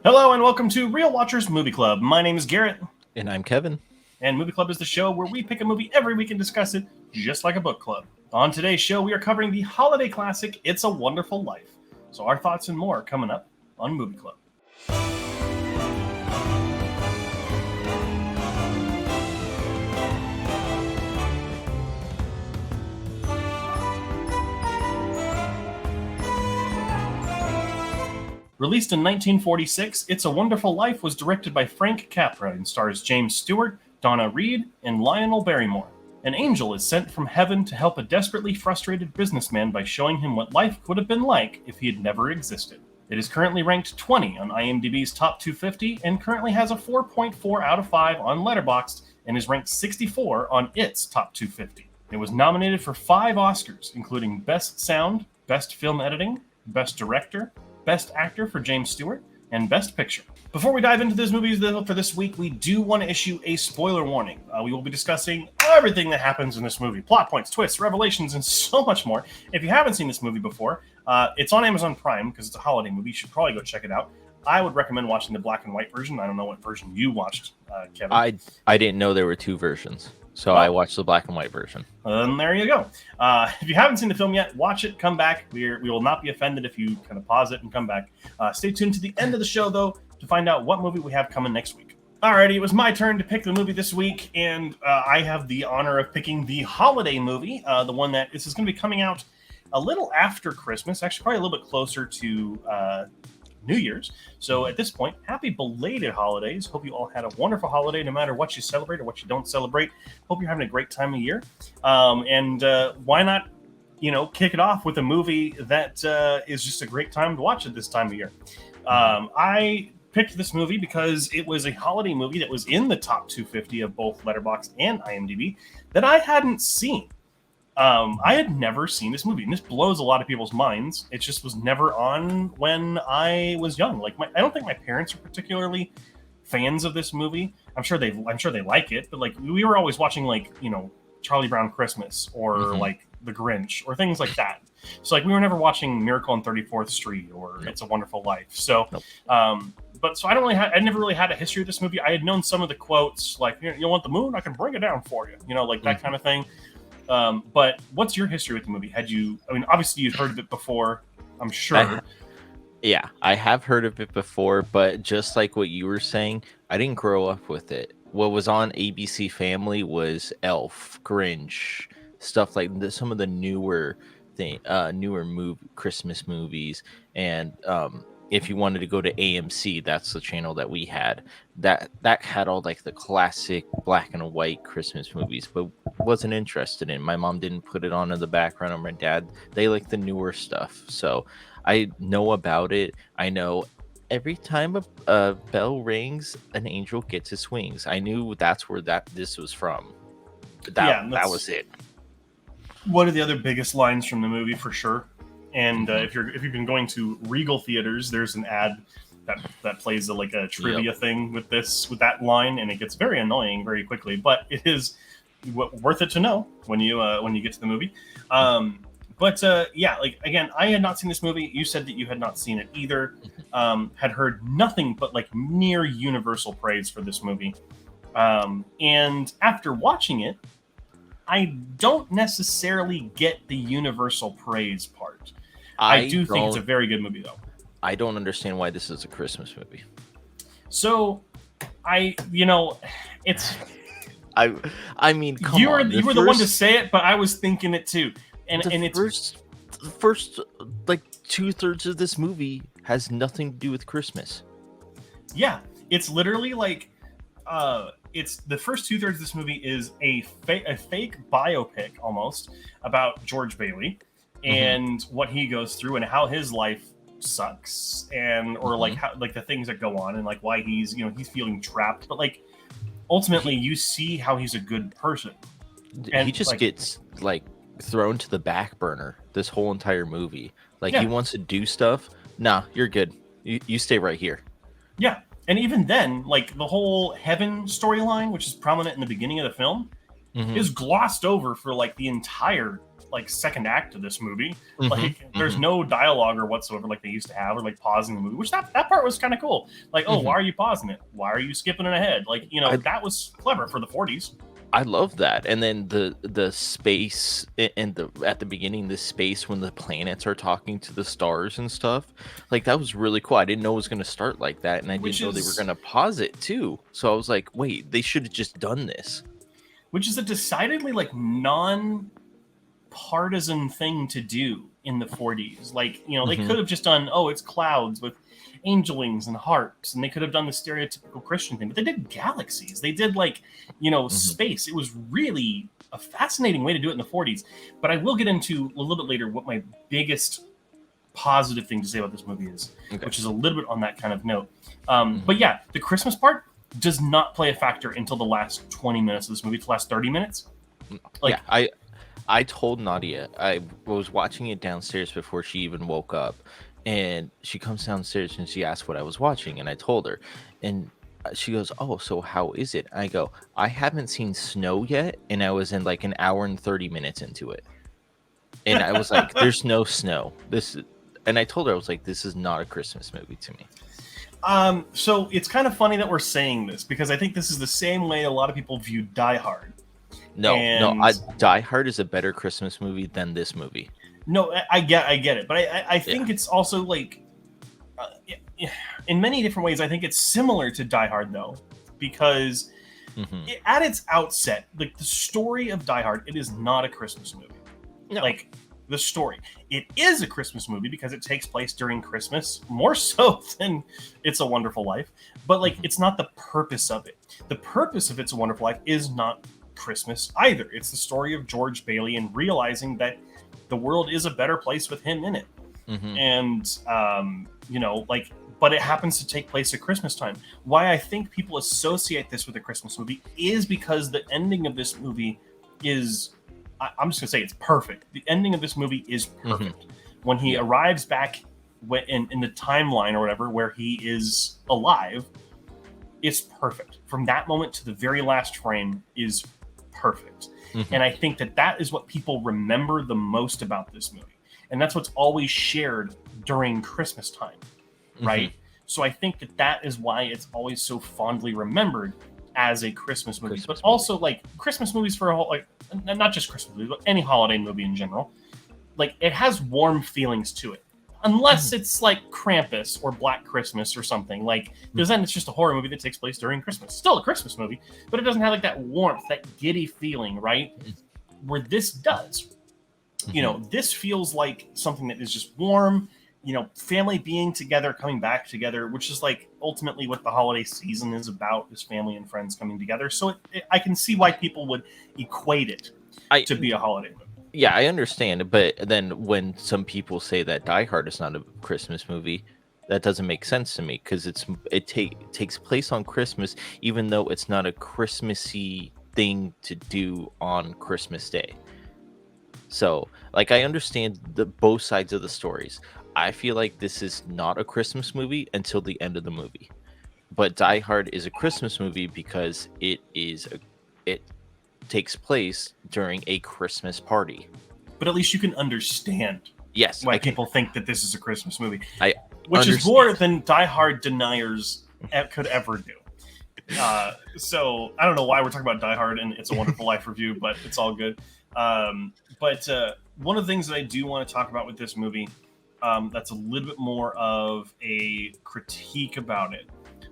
Hello and welcome to Real Watchers Movie Club. My name is Garrett. And I'm Kevin. And Movie Club is the show where we pick a movie every week and discuss it, just like a book club. On today's show, we are covering the holiday classic, It's a Wonderful Life. So our thoughts and more coming up on Movie Club. Released in 1946, It's a Wonderful Life was directed by Frank Capra and stars James Stewart, Donna Reed, and Lionel Barrymore. An angel is sent from heaven to help a desperately frustrated businessman by showing him what life could have been like if he had never existed. It is currently ranked 20 on IMDb's Top 250 and currently has a 4.4 out of 5 on Letterboxd and is ranked 64 on its Top 250. It was nominated for 5 Oscars, including Best Sound, Best Film Editing, Best Director, Best Actor for James Stewart, and Best Picture. Before we dive into this movie for this week, we do want to issue a spoiler warning. We will be discussing everything that happens in this movie. Plot points, twists, revelations, and so much more. If you haven't seen this movie before, it's on Amazon Prime because it's a holiday movie. You should probably go check it out. I would recommend watching the black and white version. I don't know what version you watched, Kevin. I didn't know there were 2 versions, so I watched the black and white version. There you go. If you haven't seen the film yet, watch it, come back. We will not be offended if you kind of pause it and come back. Stay tuned to the end of the show, though, to find out what movie we have coming next week. Alrighty, it was my turn to pick the movie this week, and I have the honor of picking the holiday movie, the one that this is going to be coming out a little after Christmas, actually probably a little bit closer to New Year's. So at this point, happy belated holidays. Hope you all had a wonderful holiday, no matter what you celebrate or what you don't celebrate. Hope you're having a great time of year. And why not, kick it off with a movie that is just a great time to watch at this time of year. I picked this movie because it was a holiday movie that was in the top 250 of both Letterboxd and IMDb that I hadn't seen. I had never seen this movie, and this blows a lot of people's minds. It just was never on when I was young. I don't think my parents are particularly fans of this movie. I'm sure they like it, but we were always watching Charlie Brown Christmas or The Grinch or things like that. So we were never watching Miracle on 34th Street or It's a Wonderful Life. So, so I never really had a history of this movie. I had known some of the quotes, you want the moon? I can bring it down for you. That kind of thing. But what's your history with the movie? Obviously you've heard of it before, I'm sure. I have heard of it before, but just like what you were saying, I didn't grow up with it. What was on ABC Family was Elf, Grinch, stuff like this, some of the newer Christmas movies. And if you wanted to go to AMC, that's the channel that we had. That had all the classic black and white Christmas movies, but wasn't interested in. My mom didn't put it on in the background, or my dad. They like the newer stuff. So I know about it. I know every time a bell rings, an angel gets his wings. I knew that's where this was from. That was it. One of the other biggest lines from the movie, for sure. And if you've been going to Regal theaters, there's an ad that plays a trivia thing with that line, and it gets very annoying very quickly. But it is worth it to know when you get to the movie. Again, I had not seen this movie. You said that you had not seen it either. Had heard nothing but near universal praise for this movie. And after watching it, I don't necessarily get the universal praise part. I do think it's a very good movie, though. I don't understand why this is a Christmas movie. So, it's. I mean, come you on. You were the one to say it, but I was thinking it too. The first 2/3 of this movie has nothing to do with Christmas. Yeah, it's literally it's the first 2/3 of this movie is a fake biopic almost about George Bailey and what he goes through and how his life sucks or how the things that go on and why he's he's feeling trapped, but ultimately you see how he's a good person. And he just gets thrown to the back burner this whole entire movie. He wants to do stuff. Nah, you're good. You stay right here. Yeah. And even then, the whole heaven storyline, which is prominent in the beginning of the film, is glossed over for like the entire like second act of this movie. Like there's no dialogue or whatsoever like they used to have, or like pausing the movie, which that part was kind of cool. Like, oh, why are you pausing it? Why are you skipping it ahead? Like, you know, that was clever for the 40s. I love that. And then the space and at the beginning, the space when the planets are talking to the stars and stuff, like that was really cool. I didn't know it was going to start like that, and I didn't know they were going to pause it too. So I was like, wait, they should have just done this. Which is a decidedly like non-partisan thing to do in the 40s. Like, you know, they could have just done, oh, it's clouds with angel wings and hearts, and they could have done the stereotypical Christian thing, but they did galaxies. They did like, you know, space. It was really a fascinating way to do it in the 40s. But I will get into a little bit later what my biggest positive thing to say about this movie is, which is a little bit on that kind of note. But yeah, the Christmas part does not play a factor until the last 20 minutes of this movie, the last 30 minutes. Like, yeah, I told Nadia, I was watching it downstairs before she even woke up, and she comes downstairs and she asked what I was watching, and I told her, and she goes, oh, so how is it? I go, I haven't seen snow yet, and I was in like an hour and 30 minutes into it, and I was like, there's no snow. And I told her, I was like, this is not a Christmas movie to me. So it's kind of funny that we're saying this, because I think this is the same way a lot of people view Die Hard. No, Die Hard is a better Christmas movie than this movie. No, I get it, but I think it's also like, in many different ways, I think it's similar to Die Hard though, because at its outset, like the story of Die Hard, it is not a Christmas movie. No. Like the story, it is a Christmas movie because it takes place during Christmas, more so than It's a Wonderful Life. But like, it's not the purpose of it. The purpose of It's a Wonderful Life is not Christmas either. It's the story of George Bailey and realizing that the world is a better place with him in it. And you know, like, but it happens to take place at Christmas time. Why I think people associate this with a Christmas movie is because the ending of this movie is, I'm just gonna say, it's perfect. The ending of this movie is perfect. When he arrives back in the timeline or whatever where he is alive, it's perfect. From that moment to the very last frame is perfect. And I think that is what people remember the most about this movie. And that's what's always shared during Christmas time, right? So I think that is why it's always so fondly remembered as a Christmas movie. But also, like, Christmas movies for a whole, like, not just Christmas movies, but any holiday movie in general, like, it has warm feelings to it. Unless it's like Krampus or Black Christmas or something, like, because then it's just a horror movie that takes place during Christmas. Still a Christmas movie, but it doesn't have like that warmth, that giddy feeling, right? Where this does. You know, this feels like something that is just warm, you know, family being together, coming back together, which is like ultimately what the holiday season is about, is family and friends coming together. So I can see why people would equate it to be a holiday movie. Yeah, I understand, but then when some people say that Die Hard is not a Christmas movie, that doesn't make sense to me, because it takes place on Christmas, even though it's not a Christmassy thing to do on Christmas Day. So, like, I understand both sides of the stories. I feel like this is not a Christmas movie until the end of the movie, but Die Hard is a Christmas movie because it takes place during a Christmas party. But at least you can understand why people think that this is a Christmas movie. Which is more than Die Hard deniers could ever do. So I don't know why we're talking about Die Hard and It's a Wonderful Life review, but it's all good. But one of the things that I do want to talk about with this movie, that's a little bit more of a critique about it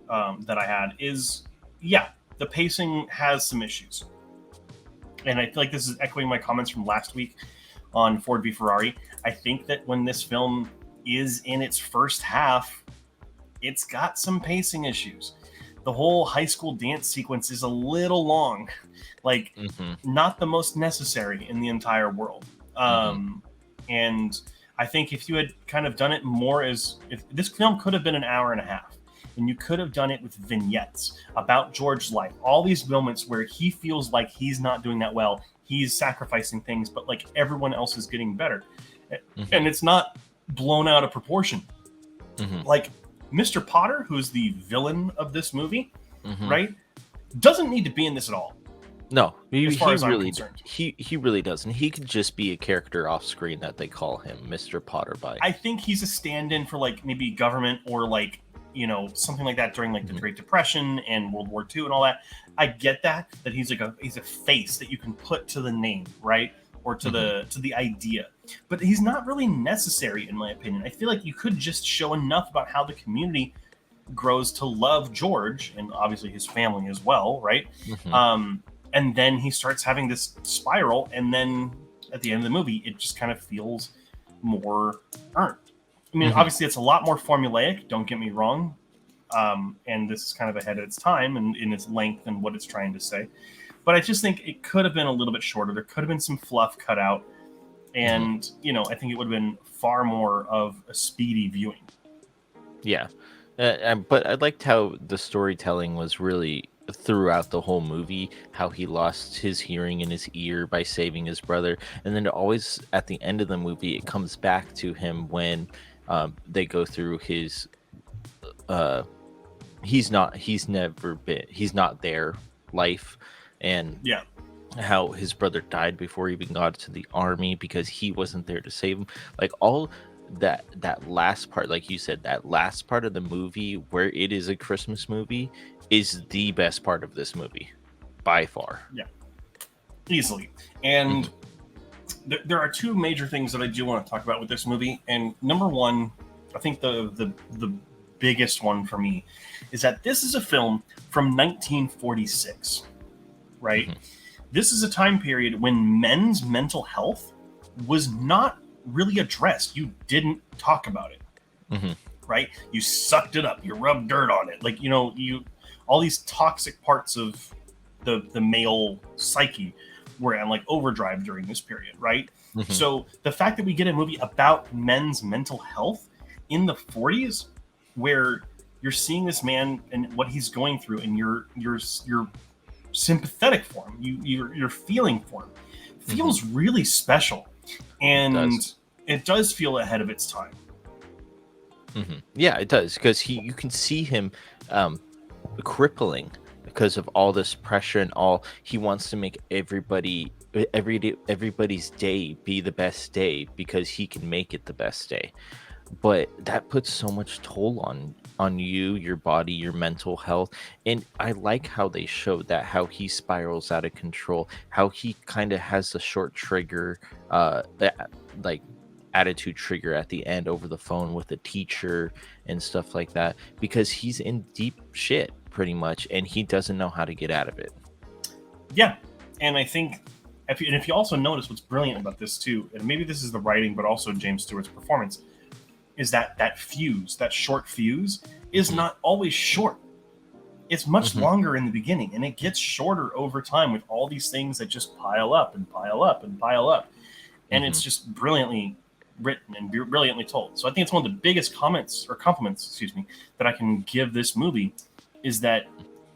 that I had is, the pacing has some issues. And I feel like this is echoing my comments from last week on Ford v Ferrari. I think that when this film is in its first half, it's got some pacing issues. The whole high school dance sequence is a little long, like not the most necessary in the entire world. And I think if you had kind of done it more if this film could have been an hour and a half, and you could have done it with vignettes about George's life, all these moments where he feels like he's not doing that well, he's sacrificing things, but like everyone else is getting better. And it's not blown out of proportion. Like Mr. Potter, who's the villain of this movie, right, doesn't need to be in this at all. No, as far as I'm concerned. he really doesn't. He could just be a character off screen that they call him Mr. Potterby. I think he's a stand-in for like maybe government or like something like that during like the Great Depression and World War II and all that. I get that he's a face that you can put to the name, right, or to the idea, but he's not really necessary in my opinion. I feel like you could just show enough about how the community grows to love George and obviously his family as well, right? And then he starts having this spiral, and then at the end of the movie, it just kind of feels more earned. I mean, obviously, it's a lot more formulaic. Don't get me wrong, and this is kind of ahead of its time and in its length and what it's trying to say. But I just think it could have been a little bit shorter. There could have been some fluff cut out, and I think it would have been far more of a speedy viewing. Yeah, but I liked how the storytelling was really throughout the whole movie, how he lost his hearing in his ear by saving his brother, and then always at the end of the movie it comes back to him when they go through his he's not there life, and how his brother died before he even got to the army because he wasn't there to save him. Like all that last part, like you said, that last part of the movie where it is a Christmas movie is the best part of this movie by far. Yeah, easily. And there are two major things that I do want to talk about with this movie. And number one, I think the biggest one for me is that this is a film from 1946, right? This is a time period when men's mental health was not really addressed. You didn't talk about it, right? You sucked it up. You rubbed dirt on it. Like, all these toxic parts of the male psyche were on like overdrive during this period, right? So the fact that we get a movie about men's mental health in the 40s, where you're seeing this man and what he's going through, and you're sympathetic for him, you're feeling for him, feels really special, and it does feel ahead of its time. Yeah, it does, because you can see him crippling because of all this pressure and all. He wants to make everybody's day be the best day because he can make it the best day, but that puts so much toll on you, your body, your mental health. And I like how they showed that, how he spirals out of control, how he kind of has a short trigger, like attitude trigger at the end over the phone with the teacher and stuff like that, because he's in deep shit pretty much, and he doesn't know how to get out of it. Yeah, and I think if you also notice what's brilliant about this too, and maybe this is the writing, but also James Stewart's performance, is that short fuse is not always short. It's much longer in the beginning, and it gets shorter over time with all these things that just pile up and pile up and pile up. And it's just brilliantly written and brilliantly told. So I think it's one of the biggest compliments, that I can give this movie, is that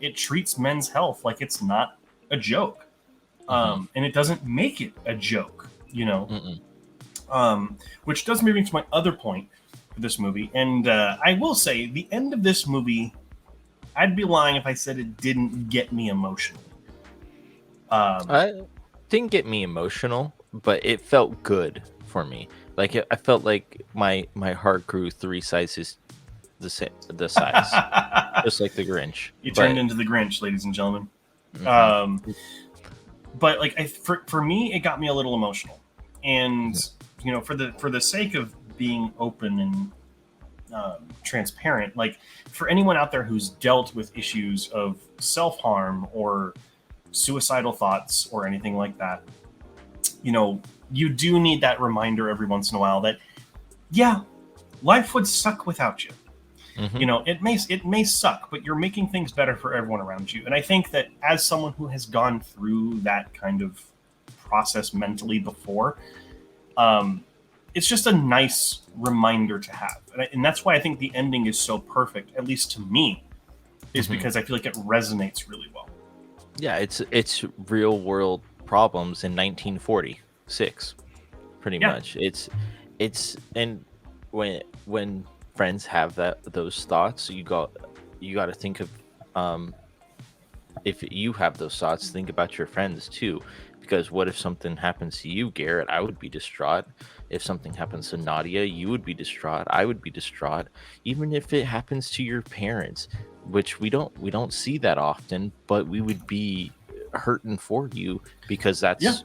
it treats men's health like it's not a joke. And it doesn't make it a joke, which does bring me to my other point for this movie. And I will say, the end of this movie, I'd be lying if I said it didn't get me emotionally. It didn't get me emotional, but it felt good for me. Like I felt like my heart grew 3 sizes the size, just like the Grinch. You turned into the Grinch, ladies and gentlemen. But like for me, it got me a little emotional, and for the sake of being open and transparent, like for anyone out there who's dealt with issues of self-harm or suicidal thoughts or anything like that, you do need that reminder every once in a while that, yeah, life would suck without you. It may suck, but you're making things better for everyone around you. And I think that as someone who has gone through that kind of process mentally before, it's just a nice reminder to have. And that's why I think the ending is so perfect, at least to me, is because I feel like it resonates really well. Yeah, it's real world problems in 1946, pretty much. It's and when friends have those thoughts, you got to think of if you have those thoughts, think about your friends too. Because what if something happens to you, Garrett? I would be distraught. If something happens to Nadia, you would be distraught. I would be distraught. Even if it happens to your parents, which we don't see that often, but we would be hurting for you because that's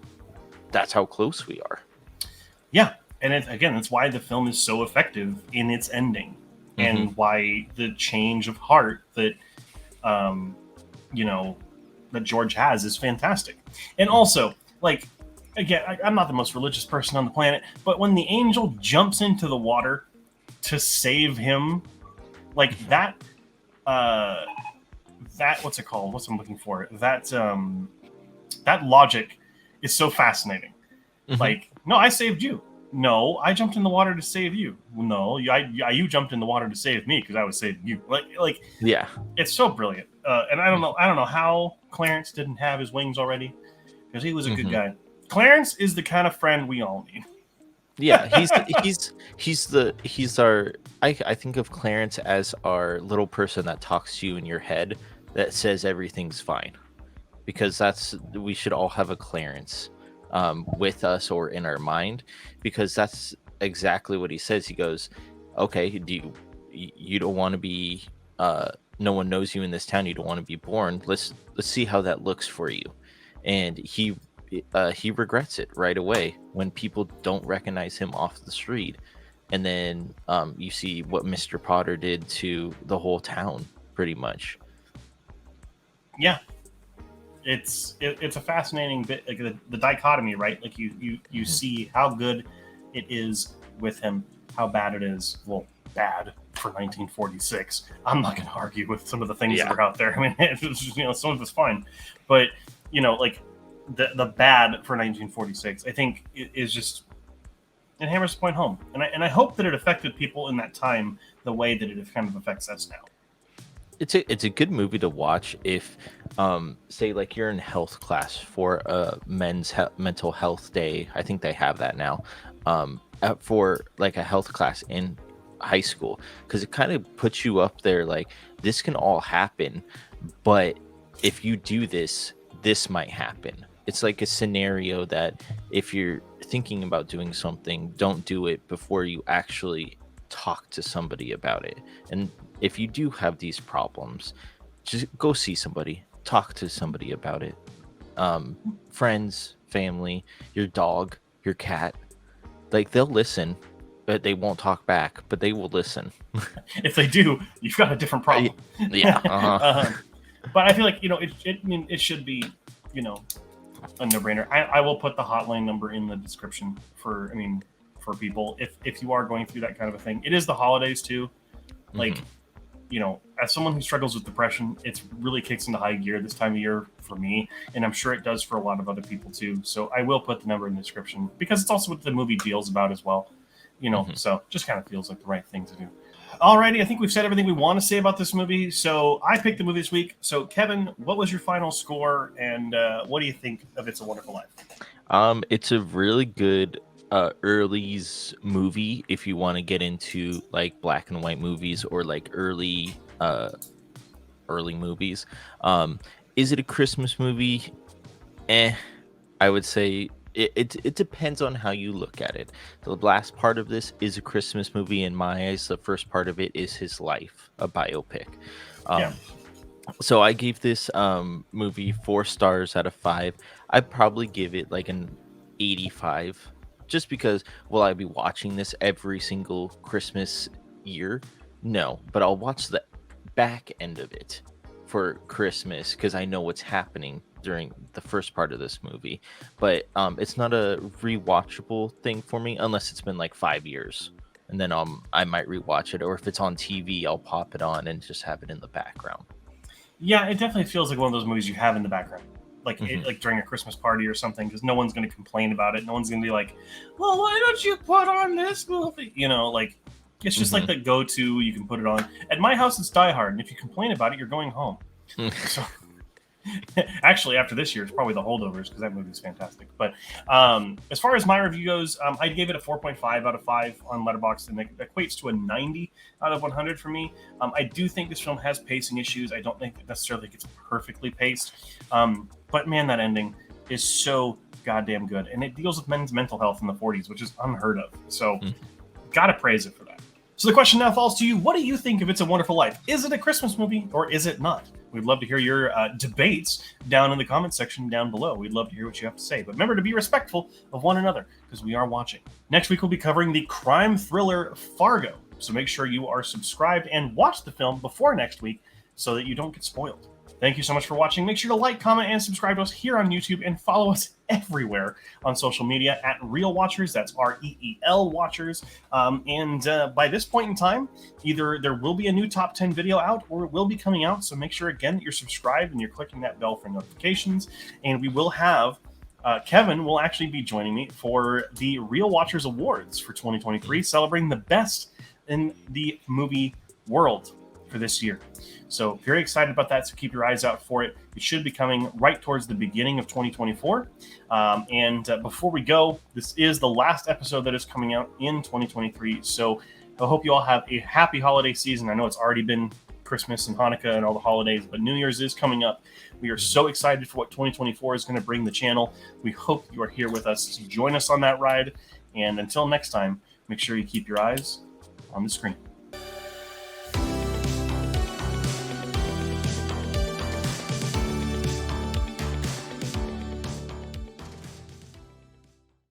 how close we are. Yeah, and again, that's why the film is so effective in its ending, and why the change of heart that, you know, that George has is fantastic. And also, like, again, I'm not the most religious person on the planet, but when the angel jumps into the water to save him, like that, what's it called? What's I'm looking for? That logic is so fascinating. Like, no, I saved you. No, I jumped in the water to save you. No, you jumped in the water to save me because I was saving you. Like, Yeah. it's so brilliant. And I don't know how Clarence didn't have his wings already, because he was a good guy. Clarence is the kind of friend we all need. Yeah, he's our I think of Clarence as our little person that talks to you in your head that says everything's fine. Because we should all have a Clarence with us or in our mind, because that's exactly what he says. He goes, okay, you don't want to be no one knows you in this town, you don't want to be born, let's see how that looks for you. And he regrets it right away when people don't recognize him off the street. And then you see what Mr. Potter did to the whole town, pretty much. Yeah, it's a fascinating bit, like the dichotomy, right? Like you see how good it is with him, how bad it is. Well, bad for 1946. I'm not going to argue with some of the things that are out there. I mean, it's, some of it's fine, but like the bad for 1946, I think is just, it hammers the point home, and I hope that it affected people in that time the way that it kind of affects us now. It's a good movie to watch if say like you're in health class for a mental health day. I think they have that now, for like a health class in high school, because it kind of puts you up there like, this can all happen, but if you do this might happen. It's like a scenario that if you're thinking about doing something, don't do it before you actually talk to somebody about it. And if you do have these problems, just go see somebody, talk to somebody about it. Friends, family, your dog, your cat, like, they'll listen, but they won't talk back, but they will listen. If they do, you've got a different problem. Yeah. But I feel like, it should be, a no-brainer. I will put the hotline number in the description for people if you are going through that kind of a thing. It is the holidays too. Like, as someone who struggles with depression, it really kicks into high gear this time of year for me, and I'm sure it does for a lot of other people too. So I will put the number in the description, because it's also what the movie deals about as well. So just kind of feels like the right thing to do. Alrighty, I think we've said everything we want to say about this movie. So I picked the movie this week. So Kevin, what was your final score, and what do you think of It's a Wonderful Life? It's a really good early's movie if you want to get into like black and white movies or like early movies. Is it a Christmas movie? I would say it depends on how you look at it. The last part of this is a Christmas movie in my eyes. The first part of it is his life, a biopic. So I gave this movie 4 stars out of 5. I'd probably give it like an 85, just because will I be watching this every single Christmas year? No, but I'll watch the back end of it for Christmas because I know what's happening during the first part of this movie. But it's not a rewatchable thing for me unless it's been like 5 years, and then I might rewatch it, or if it's on TV, I'll pop it on and just have it in the background. Yeah, it definitely feels like one of those movies you have in the background, like like during a Christmas party or something, because no one's going to complain about it. No one's going to be like, "Well, why don't you put on this movie?" Like, it's just like the go-to. You can put it on. At my house, it's Die Hard, and if you complain about it, you're going home. So, Actually, after this year, it's probably The Holdovers because that movie's fantastic. But as far as my review goes, I gave it a 4.5 out of 5 on Letterboxd, and it equates to a 90 out of 100 for me. I do think this film has pacing issues. I don't think it necessarily gets perfectly paced. But man, that ending is so goddamn good. And it deals with men's mental health in the 40s, which is unheard of. So gotta praise it for that. So the question now falls to you. What do you think of It's a Wonderful Life? Is it a Christmas movie or is it not? We'd love to hear your debates down in the comment section down below. We'd love to hear what you have to say. But remember to be respectful of one another because we are watching. Next week, we'll be covering the crime thriller Fargo. So make sure you are subscribed and watch the film before next week so that you don't get spoiled. Thank you so much for watching. Make sure to like, comment, and subscribe to us here on YouTube and follow us everywhere on social media at Reel Watchers. That's REEL Watchers. By this point in time, either there will be a new top 10 video out or it will be coming out. So make sure, again, that you're subscribed and you're clicking that bell for notifications. And we will have Kevin will actually be joining me for the Reel Watchers Awards for 2023, celebrating the best in the movie world for this year. So very excited about that. So keep your eyes out for it. It should be coming right towards the beginning of 2024. Before we go, this is the last episode that is coming out in 2023. So I hope you all have a happy holiday season. I know it's already been Christmas and Hanukkah and all the holidays, but New Year's is coming up. We are so excited for what 2024 is going to bring the channel. We hope you are here with us to join us on that ride. And until next time, make sure you keep your eyes on the screen.